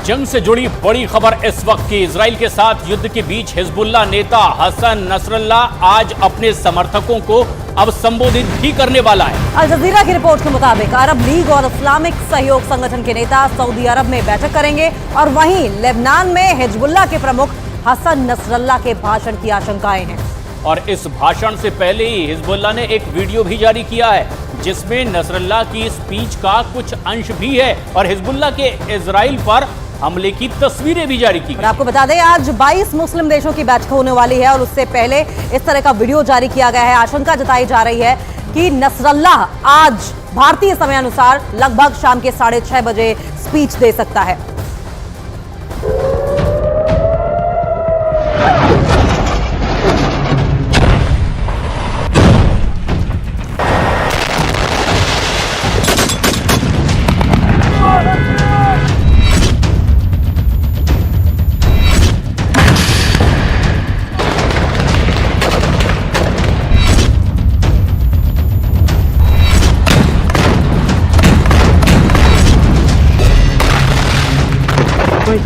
जंग से जुड़ी बड़ी खबर इस वक्त की। इजराइल के साथ युद्ध के बीच हिजबुल्लाह नेता हसन नसरल्लाह आज अपने समर्थकों को अब संबोधित भी करने वाला है। अल जजीरा की रिपोर्ट के मुताबिक अरब लीग और इस्लामिक सहयोग संगठन के नेता सऊदी अरब में बैठक करेंगे और वहीं लेबनान में हिजबुल्लाह के प्रमुख हसन नसरल्लाह के भाषण की आशंकाएं हैं। और इस भाषण से पहले ही हिजबुल्लाह ने एक वीडियो भी जारी किया है जिसमें नसरल्लाह की स्पीच का कुछ अंश भी है और हिजबुल्लाह के इजराइल पर हमले की तस्वीरें भी जारी की। और आपको बता दें आज 22 मुस्लिम देशों की बैठक होने वाली है और उससे पहले इस तरह का वीडियो जारी किया गया है। आशंका जताई जा रही है कि नसरल्लाह आज भारतीय समय अनुसार लगभग शाम के 6:30 बजे स्पीच दे सकता है।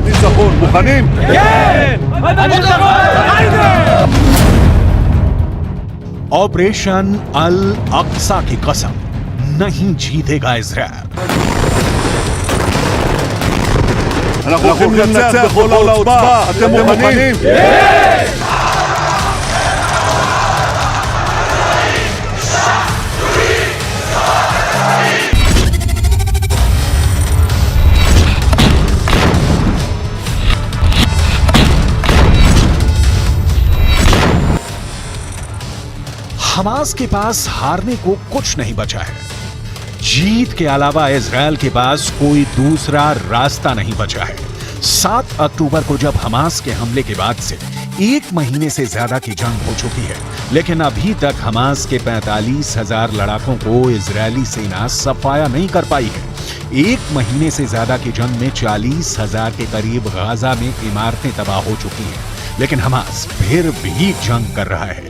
ניצחון, מוכנים? כן! ऑपरेशन अल अक्सा की कसम, नहीं जीतेगा इजराइल। אנחנו הולכים לנצח בכל העוצמה, אתם מוכנים? כן! हमास के पास हारने को कुछ नहीं बचा है। जीत के अलावा इजराइल के पास कोई दूसरा रास्ता नहीं बचा है। 7 अक्टूबर को जब हमास के हमले के बाद से 1 महीने से ज्यादा की जंग हो चुकी है, लेकिन अभी तक हमास के 45,000 लड़ाकों को इजरायली सेना सफाया नहीं कर पाई है। 1 महीने से ज्यादा की जंग में 40,000 के करीब गाजा में इमारतें तबाह हो चुकी हैं, लेकिन हमास फिर भी जंग कर रहा है।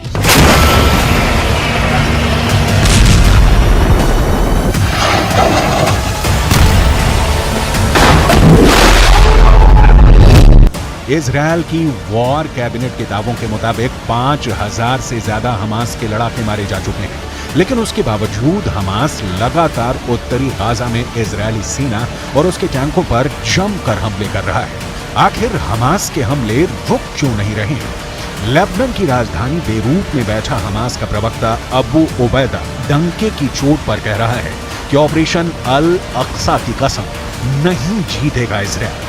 इजरायल की वॉर कैबिनेट के दावों के मुताबिक 5,000 से ज्यादा हमास के लड़ाके मारे जा चुके हैं, लेकिन उसके बावजूद हमास लगातार उत्तरी गाजा में इजरायली सेना और उसके टैंकों पर जमकर हमले कर रहा है। आखिर हमास के हमले रुक क्यों नहीं रहे हैं? लेबनान की राजधानी बेरूत में बैठा हमास का प्रवक्ता अबू उबैदा डंके की चोट पर कह रहा है कि ऑपरेशन अल अक्सा की कसम, नहीं जीतेगा इजरायल।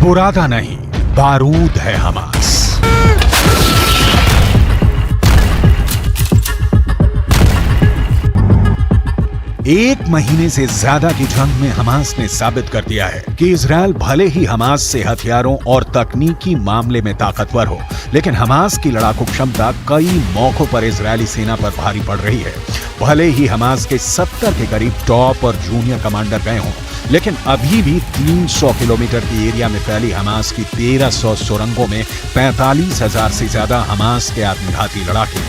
बुरादा नहीं, बारूद है हमास। एक महीने से ज्यादा की जंग में हमास ने साबित कर दिया है कि इजरायल भले ही हमास से हथियारों और तकनीकी मामले में ताकतवर हो, लेकिन हमास की लड़ाकू क्षमता कई मौकों पर इजरायली सेना पर भारी पड़ रही है। भले ही हमास के 70 के करीब टॉप और जूनियर कमांडर गए हों, लेकिन अभी भी 300 किलोमीटर की एरिया में फैली हमास की 1300 सुरंगों में 45,000 से ज्यादा हमास के आत्मघाती लड़ाके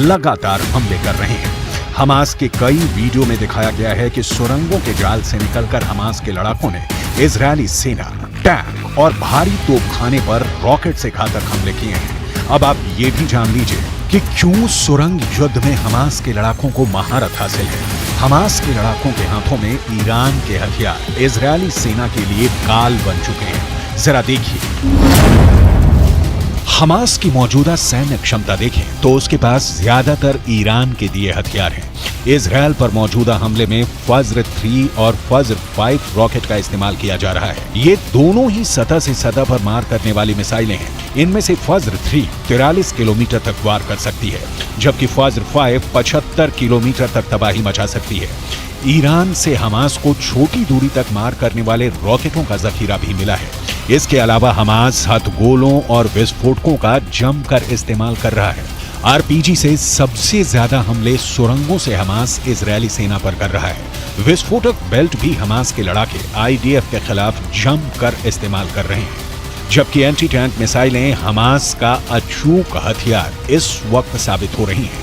लगातार हमले कर रहे हैं। हमास के कई वीडियो में दिखाया गया है कि सुरंगों के जाल से निकलकर हमास के लड़ाकों ने इजरायली सेना, टैंक और भारी तोपखाने पर रॉकेट से घातक हमले किए हैं। अब आप ये भी जान लीजिए कि क्यों सुरंग युद्ध में हमास के लड़ाकों को महारत हासिल है। हमास के लड़ाकों के हाथों में ईरान के हथियार इजरायली सेना के लिए काल बन चुके हैं। जरा देखिए, हमास की मौजूदा सैन्य क्षमता देखें तो उसके पास ज्यादातर ईरान के दिए हथियार हैं। इजरायल पर मौजूदा हमले में फज्र 3 और फज्र 5 रॉकेट का इस्तेमाल किया जा रहा है। ये दोनों ही सतह से सतह पर मार करने वाली मिसाइलें हैं। इनमें से फज्र 3 43 किलोमीटर तक वार कर सकती है, जबकि फज्र 5 75 किलोमीटर तक तबाही मचा सकती है। ईरान से हमास को छोटी दूरी तक मार करने वाले रॉकेटों का जखीरा भी मिला है। इसके अलावा हमास हथगोलों और विस्फोटकों का जमकर इस्तेमाल कर रहा है। आरपीजी से सबसे ज्यादा हमले सुरंगों से हमास इजरायली सेना पर कर रहा है। विस्फोटक बेल्ट भी हमास के लड़ाके आईडीएफ के खिलाफ जमकर इस्तेमाल कर रहे हैं, जबकि एंटी टैंक मिसाइलें हमास का अचूक हथियार इस वक्त साबित हो रही हैं।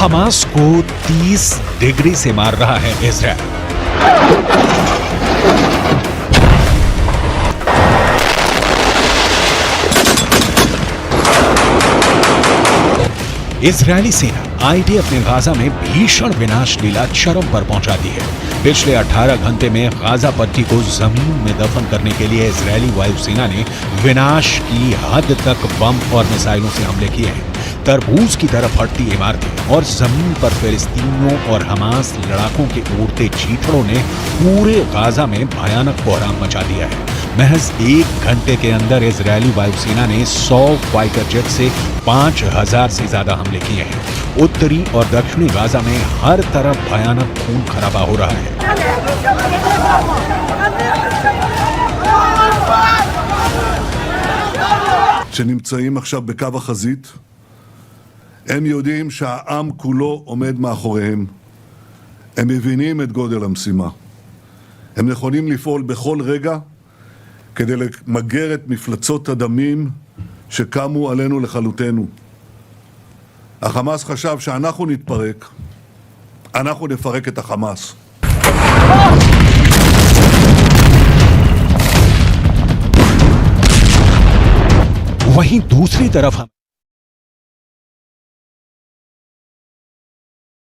हमास को 30 डिग्री से मार रहा है इजरायल। इजरायली सेना आईडीएफ ने गाजा में भीषण विनाश लीला चरम पर पहुंचा दी है। पिछले 18 घंटे में गाजा पट्टी को जमीन में दफन करने के लिए इजरायली वायुसेना ने विनाश की हद तक बम और मिसाइलों से हमले किए हैं। तरबूज की तरफ फटती इमारतें और जमीन पर फिलिस्तीनियों और हमास लड़ाकों के उड़ते चीथड़ों ने पूरे गाजा में भयानक कोहराम मचा दिया है। महज 1 घंटे के अंदर इजरायली वायुसेना ने 100 फाइटर जेट से 5000 से ज्यादा हमले किए हैं। उत्तरी और दक्षिणी गाजा में हर तरफ भयानक खून खराबा हो रहा है। שנמצאים עכשיו בקו החזית, הם יודעים שהעם כולו עומד מאחוריהם. הם מבינים את גודל המשימה. הם נכונים לפעול בכל רגע כדי למגר את מפלצות הדמים שקמו עלינו לכלותנו. החמאס חשב שאנחנו נתפרק, אנחנו נפרק את החמאס. वहीं दूसरी तरफ